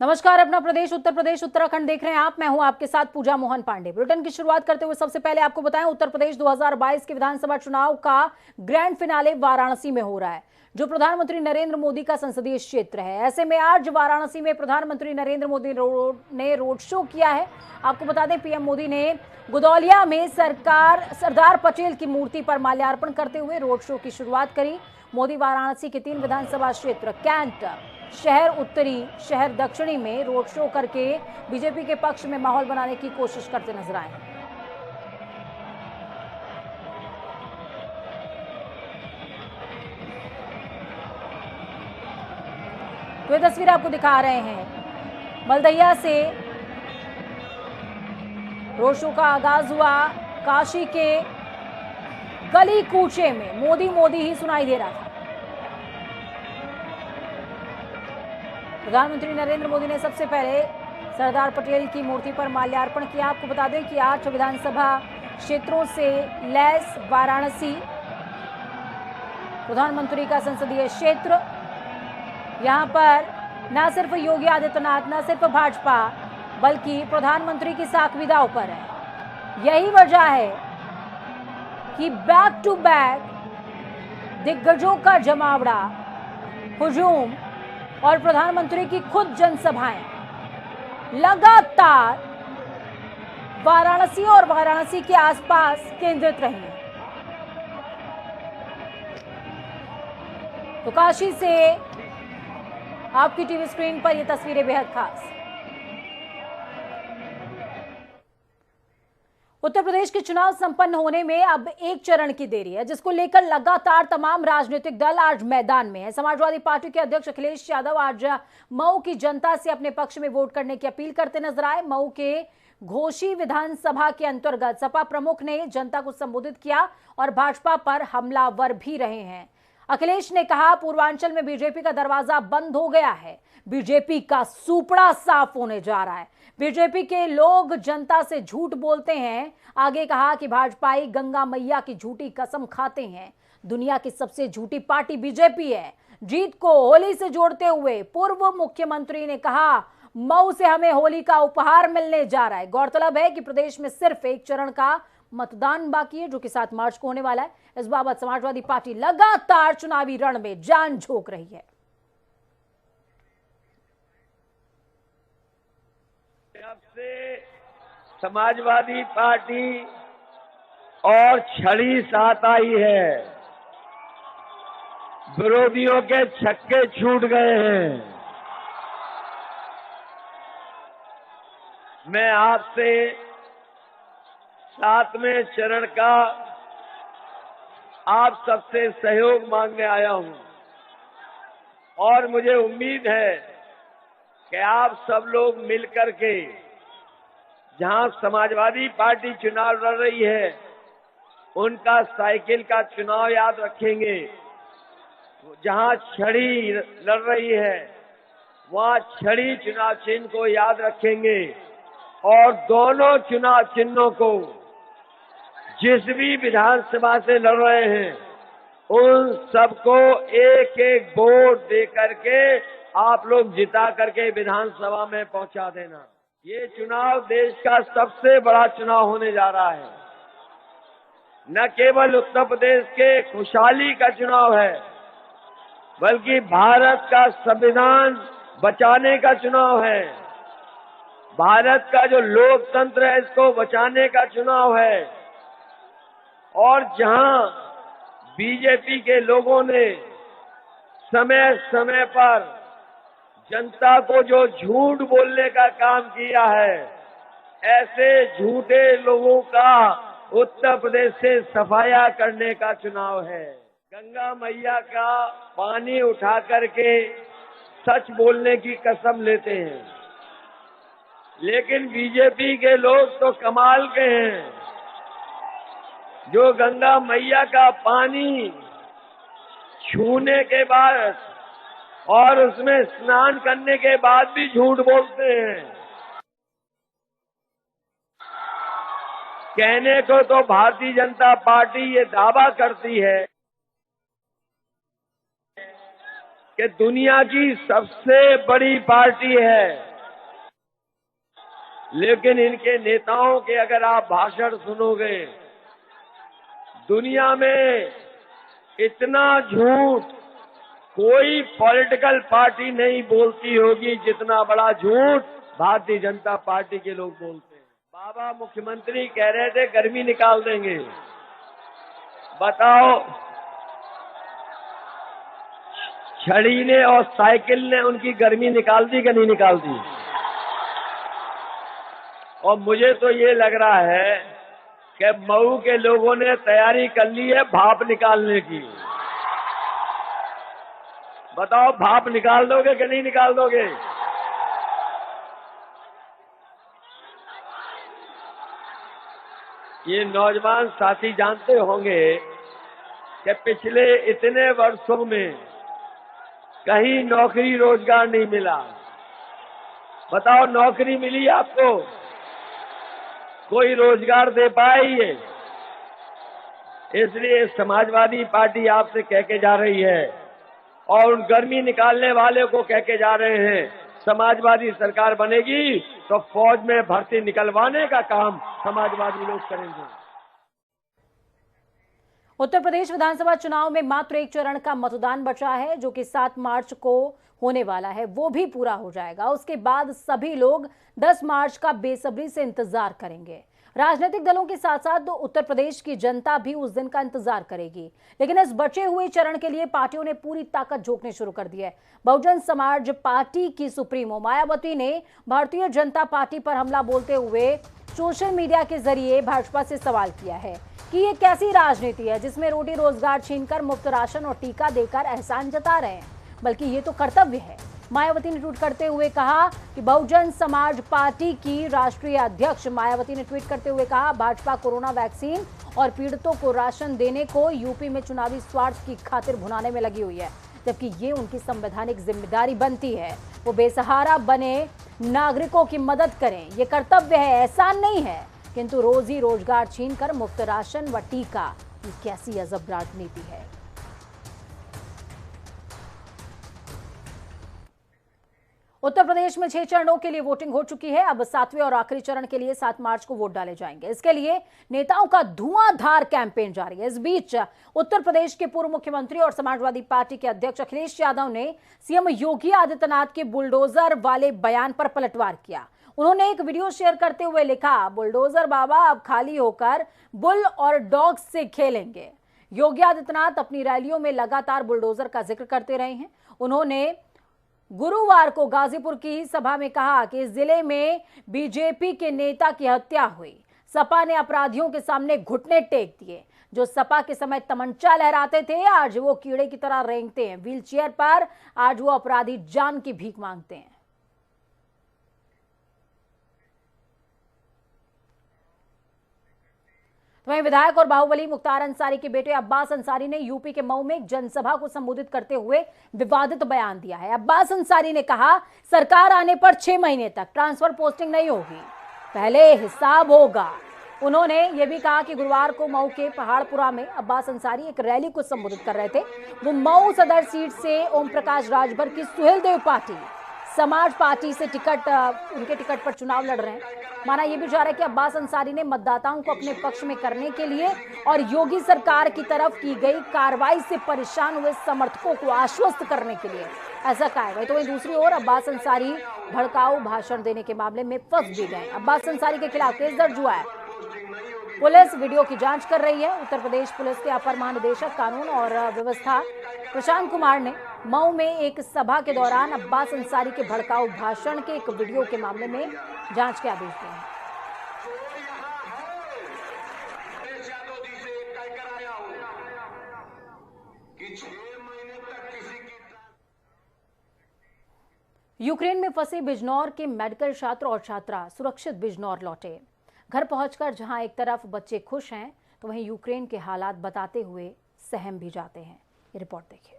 नमस्कार। अपना प्रदेश उत्तर प्रदेश उत्तराखंड देख रहे हैं आप। मैं हूं आपके साथ पूजा मोहन पांडे। बुलेटिन की शुरुआत करते हुए सबसे पहले आपको बताएं, उत्तर प्रदेश 2022 के विधानसभा चुनाव का ग्रैंड फिनाले वाराणसी में हो रहा है, जो प्रधानमंत्री नरेंद्र मोदी का संसदीय क्षेत्र है। ऐसे में आज वाराणसी में प्रधानमंत्री नरेंद्र मोदी ने रोड शो किया है। आपको बता दें, पीएम मोदी ने गुदौलिया में सरदार पटेल की मूर्ति पर माल्यार्पण करते हुए रोड शो की शुरुआत करी। मोदी वाराणसी के 3 विधानसभा क्षेत्र कैंट, शहर उत्तरी, शहर दक्षिणी में रोड शो करके बीजेपी के पक्ष में माहौल बनाने की कोशिश करते नजर आए। तो ये तस्वीर आपको दिखा रहे हैं, मलदहिया से रोड शो का आगाज हुआ। काशी के गली कूचे में मोदी मोदी ही सुनाई दे रहा था। प्रधानमंत्री नरेंद्र मोदी ने सबसे पहले सरदार पटेल की मूर्ति पर माल्यार्पण किया। आपको बता दें कि 8 विधानसभा क्षेत्रों से लैस वाराणसी प्रधानमंत्री का संसदीय क्षेत्र। यहां पर न सिर्फ योगी आदित्यनाथ, न सिर्फ भाजपा, बल्कि प्रधानमंत्री की साख विदाओं पर है। यही वजह है कि बैक टू बैक दिग्गजों का जमावड़ा, हुजूम और प्रधानमंत्री की खुद जनसभाएं लगातार वाराणसी और वाराणसी के आसपास केंद्रित रही हैं। तो काशी से आपकी टीवी स्क्रीन पर ये तस्वीरें बेहद खास। उत्तर प्रदेश के चुनाव संपन्न होने में अब एक चरण की देरी है, जिसको लेकर लगातार तमाम राजनीतिक दल आज मैदान में है। समाजवादी पार्टी के अध्यक्ष अखिलेश यादव आज मऊ की जनता से अपने पक्ष में वोट करने की अपील करते नजर आए। मऊ के घोसी विधानसभा के अंतर्गत सपा प्रमुख ने जनता को संबोधित किया और भाजपा पर हमलावर भी रहे हैं। अखिलेश ने कहा, पूर्वांचल में बीजेपी का दरवाजा बंद हो गया है, बीजेपी का सूपड़ा साफ होने जा रहा है, बीजेपी के लोग जनता से झूठ बोलते हैं। आगे कहा कि भाजपाई गंगा मैया की झूठी कसम खाते हैं, दुनिया की सबसे झूठी पार्टी बीजेपी है। जीत को होली से जोड़ते हुए पूर्व मुख्यमंत्री ने कहा, मऊ से हमें होली का उपहार मिलने जा रहा है। गौरतलब है कि प्रदेश में सिर्फ एक चरण का मतदान बाकी है, जो कि 7 मार्च को होने वाला है। इस बाबत समाजवादी पार्टी लगातार चुनावी रण में जान झोंक रही है। जब से समाजवादी पार्टी और छड़ी साथ आई है, विरोधियों के छक्के छूट गए हैं। मैं आपसे 7वें चरण का आप सबसे सहयोग मांगने आया हूं और मुझे उम्मीद है कि आप सब लोग मिलकर के, जहां समाजवादी पार्टी चुनाव लड़ रही है, उनका साइकिल का चुनाव याद रखेंगे। जहां छड़ी लड़ रही है, वहां छड़ी चुनाव चिन्ह को याद रखेंगे और दोनों चुनाव चिन्हों को जिस भी विधानसभा से लड़ रहे हैं, उन सबको एक एक वोट दे करके आप लोग जिता करके विधानसभा में पहुंचा देना। ये चुनाव देश का सबसे बड़ा चुनाव होने जा रहा है। न केवल उत्तर प्रदेश के खुशहाली का चुनाव है, बल्कि भारत का संविधान बचाने का चुनाव है। भारत का जो लोकतंत्र है, इसको बचाने का चुनाव है। और जहां बीजेपी के लोगों ने समय समय पर जनता को जो झूठ बोलने का काम किया है, ऐसे झूठे लोगों का उत्तर प्रदेश से सफाया करने का चुनाव है। गंगा मैया का पानी उठा करके सच बोलने की कसम लेते हैं, लेकिन बीजेपी के लोग तो कमाल के हैं, जो गंगा मैया का पानी छूने के बाद और उसमें स्नान करने के बाद भी झूठ बोलते हैं। कहने को तो भारतीय जनता पार्टी ये दावा करती है कि दुनिया की सबसे बड़ी पार्टी है, लेकिन इनके नेताओं के अगर आप भाषण सुनोगे, दुनिया में इतना झूठ कोई पॉलिटिकल पार्टी नहीं बोलती होगी जितना बड़ा झूठ भारतीय जनता पार्टी के लोग बोलते हैं। बाबा मुख्यमंत्री कह रहे थे गर्मी निकाल देंगे। बताओ, छड़ी ने और साइकिल ने उनकी गर्मी निकाल दी कि नहीं निकाल दी? और मुझे तो ये लग रहा है कि मऊ के लोगों ने तैयारी कर ली है भाप निकालने की। बताओ, भाप निकाल दोगे कि नहीं निकाल दोगे? ये नौजवान साथी जानते होंगे कि पिछले इतने वर्षों में कहीं नौकरी रोजगार नहीं मिला। बताओ, नौकरी मिली आपको? कोई रोजगार दे पाई है? इसलिए समाजवादी पार्टी आपसे कह के जा रही है और उन गर्मी निकालने वाले को कह के जा रहे हैं, समाजवादी सरकार बनेगी तो फौज में भर्ती निकलवाने का काम समाजवादी लोग करेंगे। उत्तर प्रदेश विधानसभा चुनाव में मात्र एक चरण का मतदान बचा है, जो कि 7 मार्च को होने वाला है। वो भी पूरा हो जाएगा। उसके बाद सभी लोग 10 मार्च का बेसब्री से इंतजार करेंगे। राजनीतिक दलों के साथ साथ उत्तर प्रदेश की जनता भी उस दिन का इंतजार करेगी। लेकिन इस बचे हुए चरण के लिए पार्टियों ने पूरी ताकत झोंकनी शुरू कर दी है। बहुजन समाज पार्टी की सुप्रीमो मायावती ने भारतीय जनता पार्टी पर हमला बोलते हुए सोशल मीडिया के जरिए भाजपा से सवाल किया है कि ये कैसी राजनीति है जिसमें रोटी रोजगार छीनकर मुफ्त राशन और टीका देकर एहसान जता रहे हैं, बल्कि ये तो कर्तव्य है। मायावती ने ट्वीट करते हुए कहा कि बहुजन समाज पार्टी की राष्ट्रीय अध्यक्ष मायावती ने ट्वीट करते हुए कहा, भाजपा कोरोना वैक्सीन और पीड़ितों को राशन देने को यूपी में चुनावी स्वार्थ की खातिर भुनाने में लगी हुई है, जबकि ये उनकी संवैधानिक जिम्मेदारी बनती है। वो बेसहारा बने नागरिकों की मदद करें, ये कर्तव्य है, एहसान नहीं है। किंतु रोजी रोजगार छीनकर मुफ्त राशन व टीका, ये कैसी अजब राजनीति है। उत्तर प्रदेश में 6 चरणों के लिए वोटिंग हो चुकी है। अब 7वें और आखिरी चरण के लिए 7 मार्च को वोट डाले जाएंगे। इसके लिए नेताओं का धुआंधार कैंपेन जारी है। इस बीच उत्तर प्रदेश के पूर्व मुख्यमंत्री और समाजवादी पार्टी के अध्यक्ष अखिलेश यादव ने सीएम योगी आदित्यनाथ के बुलडोजर वाले बयान पर पलटवार किया। उन्होंने एक वीडियो शेयर करते हुए लिखा, बुलडोजर बाबा अब खाली होकर बुल और डॉग्स से खेलेंगे। योगी आदित्यनाथ अपनी रैलियों में लगातार बुलडोजर का जिक्र करते रहे हैं। उन्होंने गुरुवार को गाजीपुर की सभा में कहा कि इस जिले में बीजेपी के नेता की हत्या हुई। सपा ने अपराधियों के सामने घुटने टेक दिए। जो सपा के समय तमंचा लहराते थे, आज वो कीड़े की तरह रेंगते हैं। व्हीलचेयर पर आज वो अपराधी जान की भीख मांगते हैं। वहीं विधायक और बाहुबली मुख्तार अंसारी के बेटे अब्बास अंसारी ने यूपी के मऊ में एक जनसभा को संबोधित करते हुए विवादित बयान दिया है। अब्बास अंसारी ने कहा, सरकार आने पर 6 महीने तक ट्रांसफर पोस्टिंग नहीं होगी, पहले हिसाब होगा। उन्होंने यह भी कहा कि गुरुवार को मऊ के पहाड़पुरा में अब्बास अंसारी एक रैली को संबोधित कर रहे थे। वो मऊ सदर सीट से ओम प्रकाश राजभर की सुहेलदेव पार्टी समाज पार्टी से उनके टिकट पर चुनाव लड़ रहे हैं। माना यह भी जा रहा है कि अब्बास अंसारी ने मतदाताओं को अपने पक्ष में करने के लिए और योगी सरकार की तरफ की गई कार्रवाई से परेशान हुए समर्थकों को आश्वस्त करने के लिए ऐसा कहा है। तो वहीं दूसरी ओर अब्बास अंसारी भड़काऊ भाषण देने के मामले में फंस भी गए। अब्बास अंसारी के खिलाफ केस दर्ज हुआ है। पुलिस वीडियो की जांच कर रही है। उत्तर प्रदेश पुलिस के अपर महानिदेशक कानून और व्यवस्था प्रशांत कुमार ने मऊ में एक सभा के दौरान अब्बास अंसारी के भड़काऊ भाषण के एक वीडियो के मामले में जांच के आदेश दिए हैं। यूक्रेन में फंसे बिजनौर के मेडिकल छात्र और छात्रा सुरक्षित बिजनौर लौटे। घर पहुंचकर जहां एक तरफ बच्चे खुश हैं, तो वहीं यूक्रेन के हालात बताते हुए सहम भी जाते हैं। ये रिपोर्ट देखिए।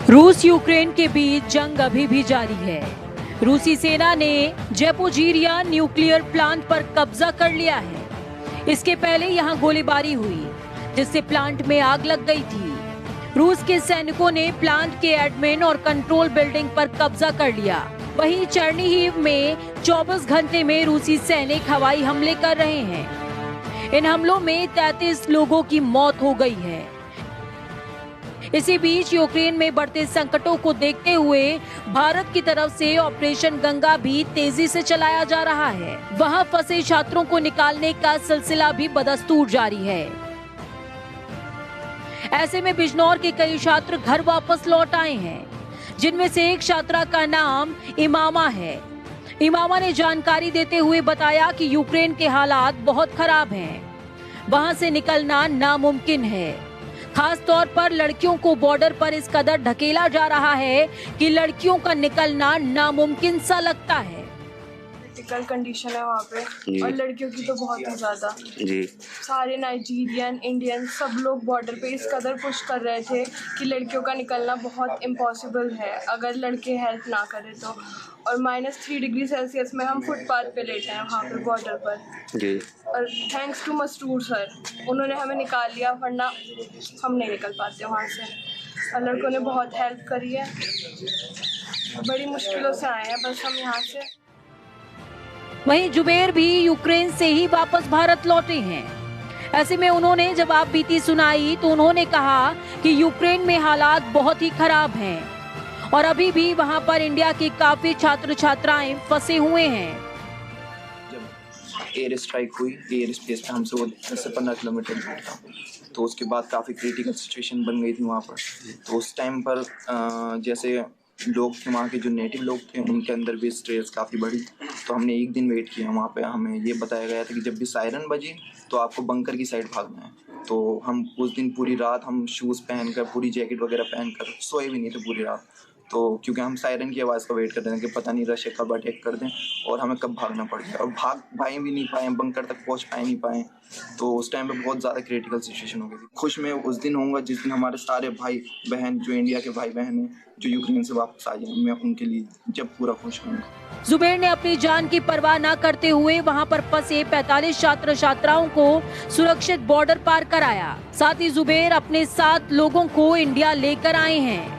रूस यूक्रेन के बीच जंग अभी भी जारी है। रूसी सेना ने ज़ैपोरिज़िया न्यूक्लियर प्लांट पर कब्जा कर लिया है। इसके पहले यहां गोलीबारी हुई, जिससे प्लांट में आग लग गई थी। रूस के सैनिकों ने प्लांट के एडमिन और कंट्रोल बिल्डिंग पर कब्जा कर लिया। वहीं चेर्निहिव में 24 घंटे में रूसी सैनिक हवाई हमले कर रहे हैं। इन हमलों में 33 लोगों की मौत हो गई है। इसी बीच यूक्रेन में बढ़ते संकटों को देखते हुए भारत की तरफ से ऑपरेशन गंगा भी तेजी से चलाया जा रहा है। वहां फंसे छात्रों को निकालने का सिलसिला भी बदस्तूर जारी है। ऐसे में बिजनौर के कई छात्र घर वापस लौट आए हैं, जिनमें से एक छात्रा का नाम इमामा है। इमामा ने जानकारी देते हुए बताया कि यूक्रेन के हालात बहुत खराब हैं। वहां से निकलना नामुमकिन है। खास तौर पर लड़कियों को बॉर्डर पर इस कदर ढकेला जा रहा है कि लड़कियों का निकलना नामुमकिन सा लगता है। क्रिटिकल कंडीशन है वहाँ पे, और लड़कियों की तो बहुत ही ज्यादा जी। सारे नाइजीरियन, इंडियन सब लोग बॉर्डर पे इस कदर पुश कर रहे थे कि लड़कियों का निकलना बहुत इम्पॉसिबल है अगर लड़के हेल्प ना करें तो। और -3 डिग्री सेल्सियस में हम फुटपाथ पे लेटे हैं वहाँ पे बॉर्डर पर जी। और थैंक्स टू मसरूर सर, उन्होंने हमें निकाल लिया, वरना हम नहीं निकल पाते वहाँ से। और लड़कों ने बहुत हेल्प करी है, बड़ी मुश्किलों से आए हैं बस हम यहाँ से। वहीं जुबेर भी यूक्रेन से ही वापस भारत लौटे हैं। ऐसे में उन्होंने जवाबबीती सुनाई तो उन्होंने कहा कि यूक्रेन में हालात बहुत ही खराब हैं और अभी भी वहां पर इंडिया के काफी छात्र छात्राएं फंसे हुए हैं। जब एयर स्ट्राइक हुई, एयर स्पेस पे हमसे वो 10 से 15 किलोमीटर दूर था, तो उसके बाद काफ़ी क्रिटिकल सिचुएशन बन गई थी वहाँ पर। तो उस टाइम पर जैसे लोग थे वहाँ के, जो नेटिव लोग थे, उनके अंदर भी स्ट्रेस काफ़ी बढ़ी। तो हमने एक दिन वेट किया वहाँ पे। हमें ये बताया गया था कि जब भी सायरन बजी तो आपको बंकर की साइड भागना है। तो हम उस दिन पूरी रात हम शूज़ पहनकर, पूरी जैकेट वगैरह पहनकर सोए भी नहीं थे पूरी रात। तो क्योंकि हम सायरन की आवाज़ का वेट करते थे कि पता नहीं रशिया कब अटैक कर दें और हमें कब भागना पड़ जाए, और भाग पाए भी नहीं पाए, बंकर तक पहुंच पाए नहीं पाए। तो उस टाइम पे बहुत ज़्यादा क्रिटिकल सिचुएशन हो गई थी। खुश मैं उस दिन होऊंगा जिस दिन हमारे सारे भाई बहन, जो इंडिया के भाई बहन हैं, जो यूक्रेन से वापस आ जाए, मैं उनके लिए जब पूरा खुश होऊंगा। जुबेर ने अपनी जान की परवाह न करते हुए वहां पर फंसे 45 छात्र छात्राओं को सुरक्षित बॉर्डर पार कराया। साथ ही जुबेर अपने 7 लोगों को इंडिया लेकर आए हैं।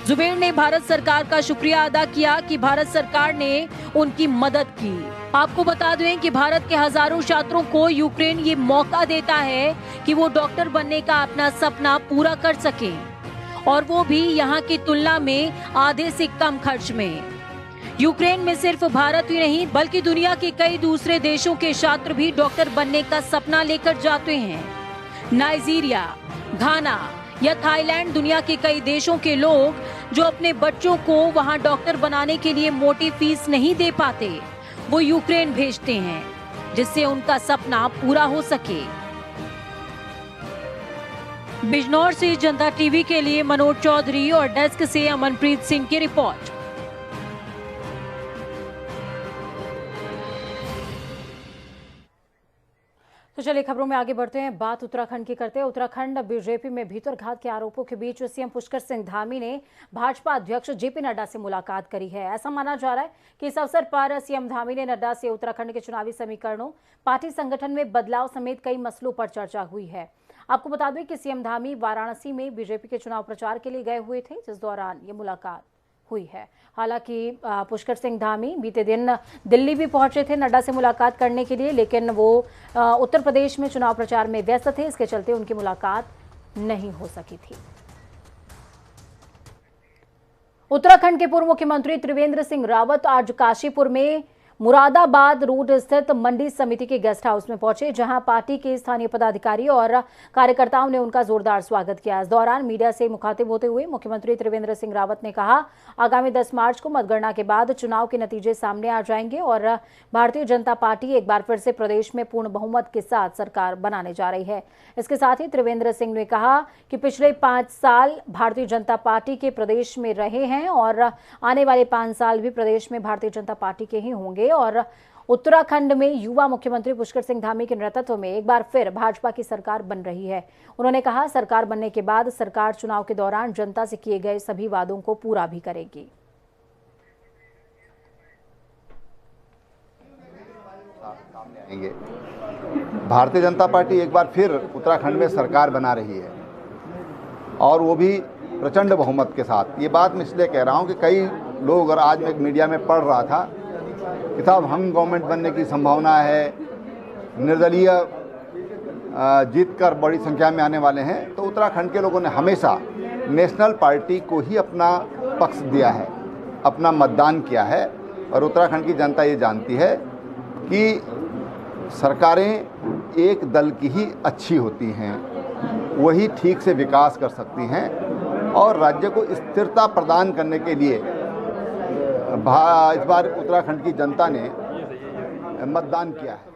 जुबेर ने भारत सरकार का शुक्रिया अदा किया कि भारत सरकार ने उनकी मदद की। आपको बता दें कि भारत के हजारों छात्रों को यूक्रेन ये मौका देता है कि वो डॉक्टर बनने का अपना सपना पूरा कर सके, और वो भी यहाँ की तुलना में आधे से कम खर्च में। यूक्रेन में सिर्फ भारत ही नहीं बल्कि दुनिया के कई दूसरे देशों के छात्र भी डॉक्टर बनने का सपना लेकर जाते हैं। नाइजीरिया, घाना या थाईलैंड, दुनिया के कई देशों के लोग जो अपने बच्चों को वहां डॉक्टर बनाने के लिए मोटी फीस नहीं दे पाते, वो यूक्रेन भेजते हैं, जिससे उनका सपना पूरा हो सके। बिजनौर से जनता टीवी के लिए मनोज चौधरी और डेस्क से अमनप्रीत सिंह की रिपोर्ट। तो चलिए खबरों में आगे बढ़ते हैं। बात उत्तराखंड की करते हैं। उत्तराखंड बीजेपी में भीतरघात के आरोपों के बीच सीएम पुष्कर सिंह धामी ने भाजपा अध्यक्ष जेपी नड्डा से मुलाकात करी है। ऐसा माना जा रहा है कि इस अवसर पर सीएम धामी ने नड्डा से उत्तराखंड के चुनावी समीकरणों, पार्टी संगठन में बदलाव समेत कई मसलों पर चर्चा हुई है। आपको बता दें कि सीएम धामी वाराणसी में बीजेपी के चुनाव प्रचार के लिए गए हुए थे, जिस दौरान ये मुलाकात हुई है। हालांकि पुष्कर सिंह धामी बीते दिन दिल्ली भी पहुंचे थे नड्डा से मुलाकात करने के लिए, लेकिन वो उत्तर प्रदेश में चुनाव प्रचार में व्यस्त थे, इसके चलते उनकी मुलाकात नहीं हो सकी थी। उत्तराखंड के पूर्व मुख्यमंत्री त्रिवेंद्र सिंह रावत आज काशीपुर में मुरादाबाद रोड स्थित मंडी समिति के गेस्ट हाउस में पहुंचे, जहां पार्टी के स्थानीय पदाधिकारी और कार्यकर्ताओं ने उनका जोरदार स्वागत किया। इस दौरान मीडिया से मुखातिब होते हुए मुख्यमंत्री त्रिवेंद्र सिंह रावत ने कहा, आगामी 10 मार्च को मतगणना के बाद चुनाव के नतीजे सामने आ जाएंगे और भारतीय जनता पार्टी एक बार फिर से प्रदेश में पूर्ण बहुमत के साथ सरकार बनाने जा रही है। इसके साथ ही त्रिवेंद्र सिंह ने कहा कि पिछले 5 साल भारतीय जनता पार्टी के प्रदेश में रहे हैं और आने वाले 5 साल भी प्रदेश में भारतीय जनता पार्टी के ही होंगे, और उत्तराखंड में युवा मुख्यमंत्री पुष्कर सिंह धामी के नेतृत्व में एक बार फिर भाजपा की सरकार बन रही है। उन्होंने कहा, सरकार बनने के बाद सरकार चुनाव के दौरान जनता से किए गए सभी वादों को पूरा भी करेगी। भारतीय जनता पार्टी एक बार फिर उत्तराखंड में सरकार बना रही है और वो भी प्रचंड बहुमत के साथ। ये बात मैं इसलिए कह रहा हूँ कि कई लोग, और आज मैं मीडिया में पढ़ रहा था कि साहब हम गवर्नमेंट बनने की संभावना है, निर्दलीय जीत कर बड़ी संख्या में आने वाले हैं। तो उत्तराखंड के लोगों ने हमेशा नेशनल पार्टी को ही अपना पक्ष दिया है, अपना मतदान किया है। और उत्तराखंड की जनता ये जानती है कि सरकारें एक दल की ही अच्छी होती हैं, वही ठीक से विकास कर सकती हैं और राज्य को स्थिरता प्रदान करने के लिए इस बार उत्तराखंड की जनता ने मतदान किया है।